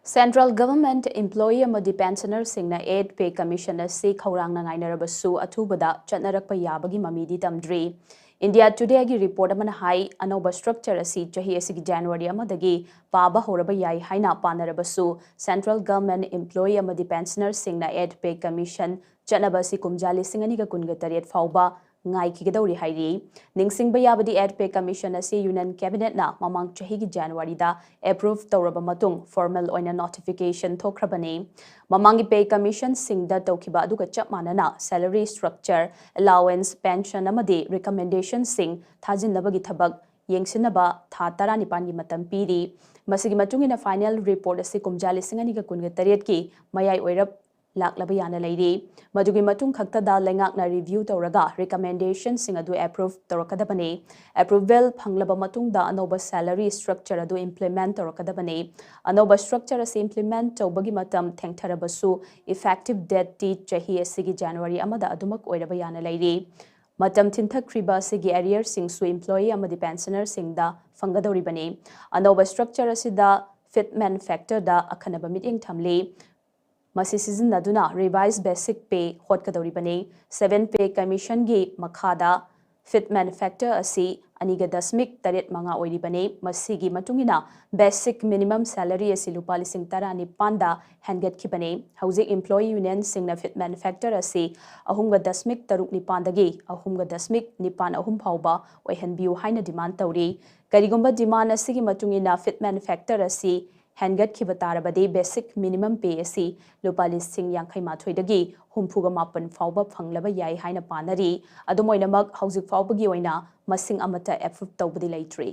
Central Government Employee amadi pensioner singna 8 Pay Commission asi khaurangna ngainarabasu athubada chatnarakpa yabagi mamidi tamdri. India Today gi report amana hai anoba structure asi chahi asigi January amadagi paba horaba yai haina panarabasu Central Government Employee amadi pensioner singna 8 Pay Commission chatnabasi kumjali singani ga kunga tariat fauba ngai kigadori hairi ningsing bayabadi 8 Pay Commission asi Union Cabinet na mamang chahi gi January da approve tawraba matung formal oina notification thokrabani mamangi Pay Commission singda tawkiba aduga chap manana salary structure allowance pension amadi recommendation sing thajinabagi thabak yengsinaba tha 19 gi matam piri masigi matungina final report asi kumjali singani ga kunga tariat ki mayai oirap laklaba yana leiri madugi matung khakta da lengakna review tawraga recommendation sing adu approve tawrakadabani approval phanglaba matung da anoba salary structure adu implement tawrakadabani anoba structure as implement tawbagi matam thengtharabasu effective date ti chahi asigi January amada adumak oiraba yana leiri matam thinthakriba asigi arrear sing su employee amadi pensioner sing da fangadoribani anoba structure asida fitment factor da akhanaba meeting thamli Masi season naduna revised basic pay hotkadoribani 7 Pay Commission gi makhada fitment factor asi aniga dasmik taret manga oiribani masigi matungina basic minimum salary asi lupa lising tara ni panda hangat kibani housing employee union singna fitment factor asi ahumga dasmik taruk ni pandagi ahumga dasmik ni pan ahum phauba oihanbiu haina demand tawri karigomba demand asigi matungina fitment factor asi hangat kibatarabadi basic minimum pay asi lupa lising yankai mathoidagi humpuga mapan fauba phanglaba yai haina panari adumoinamak hauzik faubagi oina masing amata approve tawbadi leitri